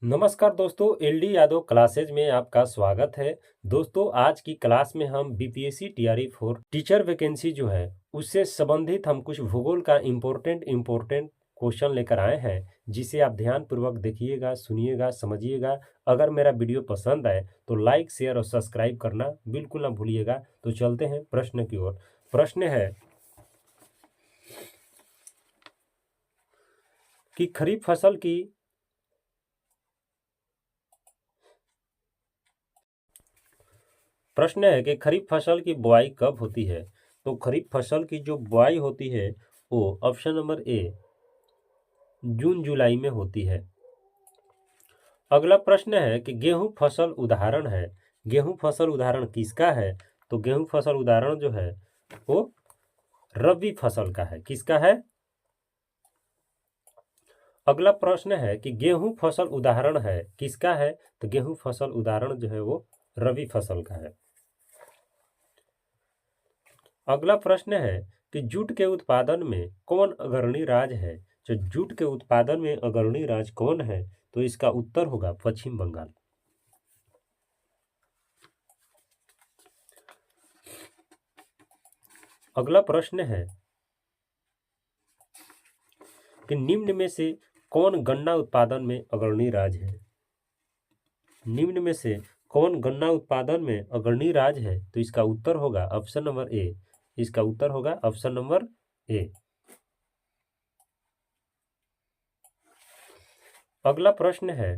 नमस्कार दोस्तों, LD Yadav classes में आपका स्वागत है। दोस्तों, आज की क्लास में हम बीपीएससी टीआरई 4 टीचर वैकेंसी जो है उससे संबंधित हम कुछ भूगोल का इम्पोर्टेंट क्वेश्चन लेकर आए हैं, जिसे आप ध्यानपूर्वक देखिएगा, सुनिएगा, समझिएगा। अगर मेरा वीडियो पसंद आए तो लाइक, शेयर और सब्सक्राइब करना बिल्कुल ना भूलिएगा। तो चलते हैं प्रश्न की ओर। प्रश्न है कि खरीफ फसल की प्रश्न है कि खरीफ फसल की बुआई कब होती है। तो खरीफ फसल की जो बुआई होती है वो ऑप्शन नंबर ए जून जुलाई में होती है। अगला प्रश्न है कि गेहूं फसल उदाहरण है। गेहूं फसल उदाहरण किसका है? तो गेहूं फसल उदाहरण जो है वो रबी फसल का है। किसका है? अगला प्रश्न है कि गेहूं फसल उदाहरण है किसका है? तो गेहूं फसल उदाहरण जो है वो रबी फसल का है। अगला प्रश्न है कि जूट के उत्पादन में कौन अग्रणी राज्य है? जो जूट के उत्पादन में अग्रणी राज्य कौन है? तो इसका उत्तर होगा पश्चिम बंगाल। अगला प्रश्न है कि निम्न में से कौन गन्ना उत्पादन में अग्रणी राज्य है? निम्न में से कौन गन्ना उत्पादन में अग्रणी राज्य है? तो इसका उत्तर होगा ऑप्शन नंबर ए। इसका उत्तर होगा ऑप्शन नंबर ए। अगला प्रश्न है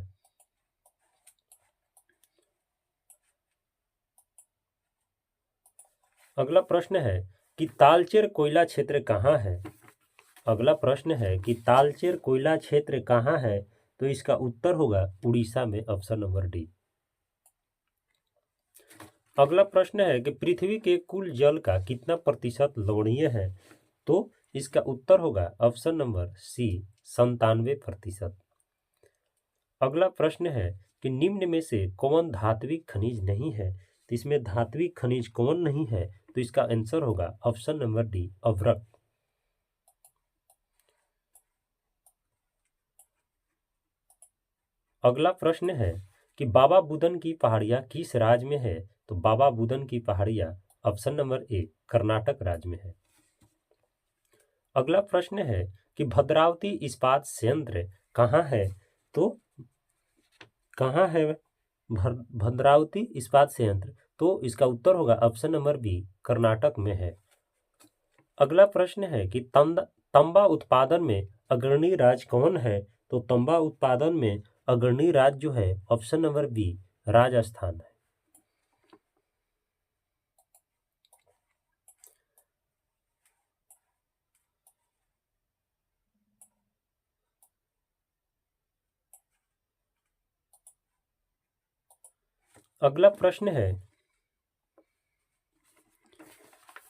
अगला प्रश्न है कि तालचेर कोयला क्षेत्र कहाँ है? अगला प्रश्न है कि तालचेर कोयला क्षेत्र कहाँ है? तो इसका उत्तर होगा उड़ीसा में, ऑप्शन नंबर डी। अगला प्रश्न है कि पृथ्वी के कुल जल का कितना प्रतिशत लवणीय है? तो इसका उत्तर होगा ऑप्शन नंबर सी, 97%। अगला प्रश्न है कि निम्न में से कौन धात्विक खनिज नहीं है? तो इसमें धात्विक खनिज कौन नहीं है? तो इसका आंसर होगा ऑप्शन नंबर डी, अभ्रक। अगला प्रश्न है कि बाबा बुदन की पहाड़ियाँ किस राज्य में है? तो बाबा बुदन की पहाड़ियाँ ऑप्शन नंबर ए, कर्नाटक राज्य में है। अगला प्रश्न है कि भद्रावती इस्पात संयंत्र कहाँ है? तो कहाँ है भद्रावती इस्पात संयंत्र? तो इसका उत्तर होगा ऑप्शन नंबर बी, कर्नाटक में है। अगला प्रश्न है कि तंबा उत्पादन में अग्रणी राज्य कौन है? तो तंबा उत्पादन में अग्रणी राज्य जो है ऑप्शन नंबर बी, राजस्थान है। अगला प्रश्न है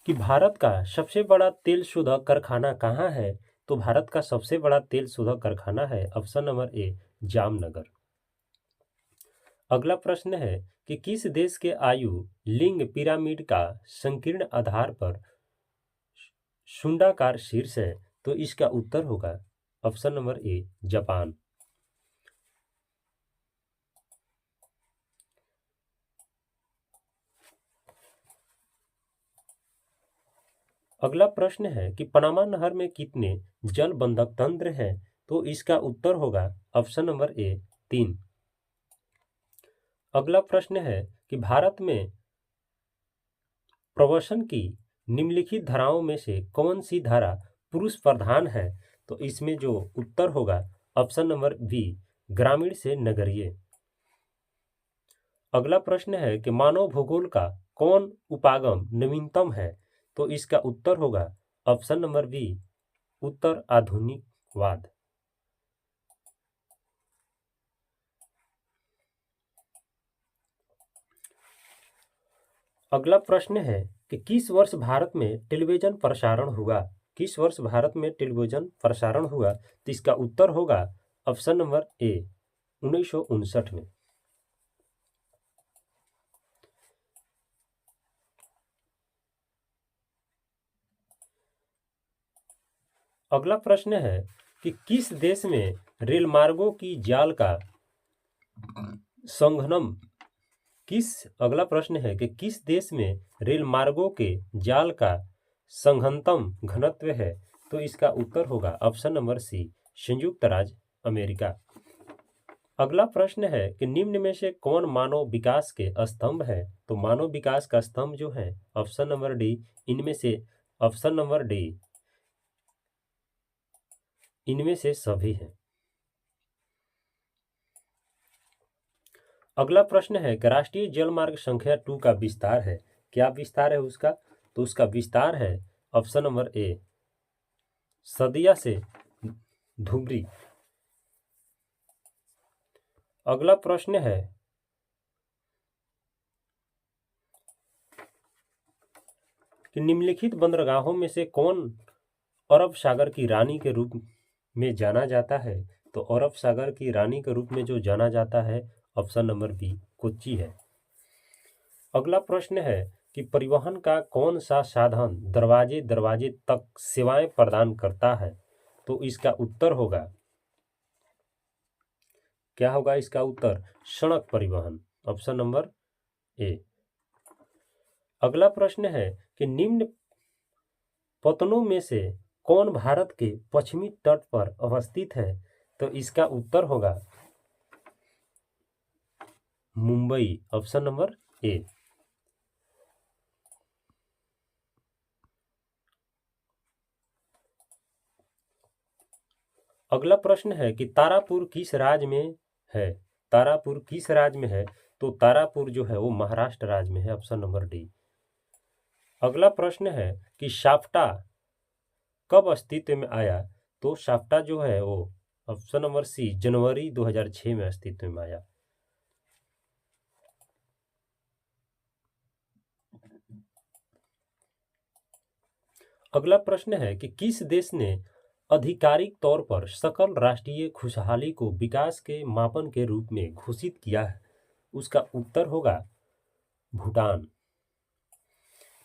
कि भारत का सबसे बड़ा तेल शोधक कारखाना कहाँ है? तो भारत का सबसे बड़ा तेल शोधक कारखाना है ऑप्शन नंबर ए, जामनगर। अगला प्रश्न है कि किस देश के आयु लिंग पिरामिड का संकीर्ण आधार पर शुंडाकार शीर्ष है? तो इसका उत्तर होगा ऑप्शन नंबर ए, जापान। अगला प्रश्न है कि पनामा नहर में कितने जल बंधक तंत्र हैं? तो इसका उत्तर होगा ऑप्शन नंबर ए, 3। अगला प्रश्न है कि भारत में प्रवसन की निम्नलिखित धाराओं में से कौन सी धारा पुरुष प्रधान है? तो इसमें जो उत्तर होगा ऑप्शन नंबर बी, ग्रामीण से नगरीय। अगला प्रश्न है कि मानव भूगोल का कौन उपागम नवीनतम है? तो इसका उत्तर होगा ऑप्शन नंबर बी, उत्तर आधुनिकवाद। अगला प्रश्न है कि किस वर्ष भारत में टेलीविजन प्रसारण हुआ? किस वर्ष भारत में टेलीविजन प्रसारण हुआ? तो इसका उत्तर होगा ऑप्शन नंबर ए, 1959 में। अगला प्रश्न है कि किस देश में रेलमार्गों की जाल का संघनम अगला प्रश्न है कि किस देश में रेल मार्गों के जाल का संघनतम घनत्व है? तो इसका उत्तर होगा ऑप्शन नंबर सी, संयुक्त राज्य अमेरिका। अगला प्रश्न है कि निम्न में से कौन मानव विकास के स्तंभ है? तो मानव विकास का स्तंभ जो है ऑप्शन नंबर डी, इनमें से ऑप्शन नंबर डी, इनमें से सभी हैं। अगला प्रश्न है कि राष्ट्रीय जलमार्ग संख्या 2 का विस्तार है। क्या विस्तार है उसका? तो उसका विस्तार है ऑप्शन नंबर ए, सदिया से धुबरी। अगला प्रश्न है कि निम्नलिखित बंदरगाहों में से कौन अरब सागर की रानी के रूप में जाना जाता है? तो अरब सागर की रानी के रूप में जो जाना जाता है ऑप्शन नंबर बी, कोच्चि है। अगला प्रश्न है कि परिवहन का कौन सा साधन दरवाजे दरवाजे तक सेवाएं प्रदान करता है? तो इसका उत्तर होगा, क्या होगा इसका उत्तर? सड़क परिवहन, ऑप्शन नंबर ए। अगला प्रश्न है कि निम्न पत्तनों में से कौन भारत के पश्चिमी तट पर अवस्थित है? तो इसका उत्तर होगा मुंबई, ऑप्शन नंबर ए। अगला प्रश्न है कि तारापुर किस राज्य में है? तारापुर किस राज्य में है? तो तारापुर जो है वो महाराष्ट्र राज्य में है, ऑप्शन नंबर डी। अगला प्रश्न है कि साफ्टा कब अस्तित्व में आया? तो साफ्टा जो है वो ऑप्शन नंबर सी, जनवरी 2006 में अस्तित्व में आया। अगला प्रश्न है कि किस देश ने आधिकारिक तौर पर सकल राष्ट्रीय खुशहाली को विकास के मापन के रूप में घोषित किया है? उसका उत्तर होगा भूटान।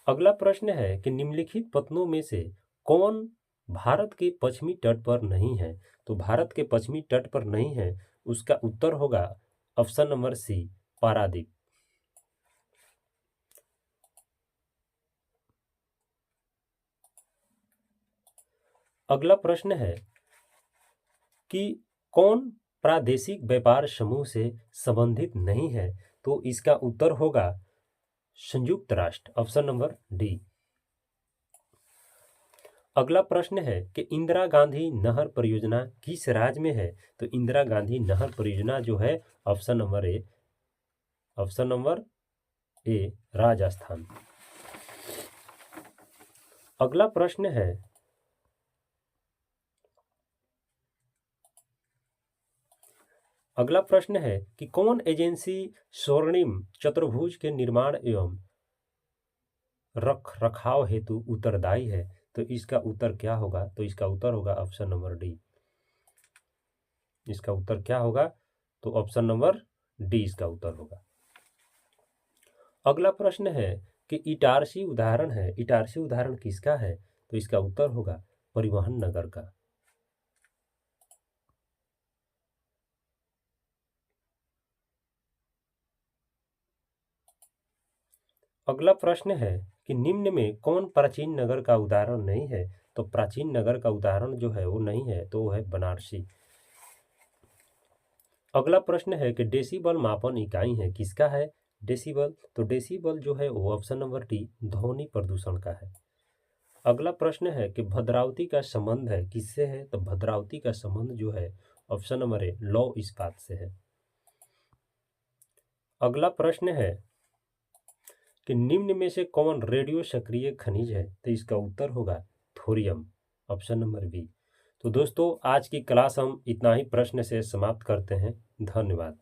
अगला प्रश्न है कि निम्नलिखित पत्तनों में से कौन भारत के पश्चिमी तट पर नहीं है? तो भारत के पश्चिमी तट पर नहीं है, उसका उत्तर होगा ऑप्शन नंबर सी, पारादीप। अगला प्रश्न है कि कौन प्रादेशिक व्यापार समूह से संबंधित नहीं है? तो इसका उत्तर होगा संयुक्त राष्ट्र, ऑप्शन नंबर डी। अगला प्रश्न है कि इंदिरा गांधी नहर परियोजना किस राज्य में है? तो इंदिरा गांधी नहर परियोजना जो है option number A, option number A, Rajasthan. अगला प्रश्न है कि कौन एजेंसी स्वर्णिम चतुर्भुज के निर्माण एवं रख रखाव हेतु उत्तरदायी है? तो इसका उत्तर क्या होगा? तो इसका उत्तर होगा ऑप्शन नंबर डी। इसका उत्तर क्या होगा? तो ऑप्शन नंबर डी इसका उत्तर होगा। अगला प्रश्न है कि इटारसी उदाहरण है, इटारसी उदाहरण किसका है? तो इसका उत्तर होगा परिवहन नगर का। अगला प्रश्न है कि निम्न में कौन प्राचीन नगर का उदाहरण नहीं है? तो प्राचीन नगर का उदाहरण जो है वो नहीं है, तो वो है बनारसी। अगला प्रश्न है कि डेसिबल मापन इकाई है किसका है? डेसिबल, तो डेसिबल जो है वो ऑप्शन नंबर डी, ध्वनि प्रदूषण का है। अगला प्रश्न है कि भद्रावती का संबंध है किससे है? तो भद्रावती का संबंध जो है ऑप्शन नंबर ए, लौह इस्पात से है। अगला प्रश्न है कि निम्न में से कौन रेडियो सक्रिय खनिज है? तो इसका उत्तर होगा थोरियम, ऑप्शन नंबर बी। तो दोस्तों आज की क्लास हम इतना ही प्रश्न से समाप्त करते हैं। धन्यवाद।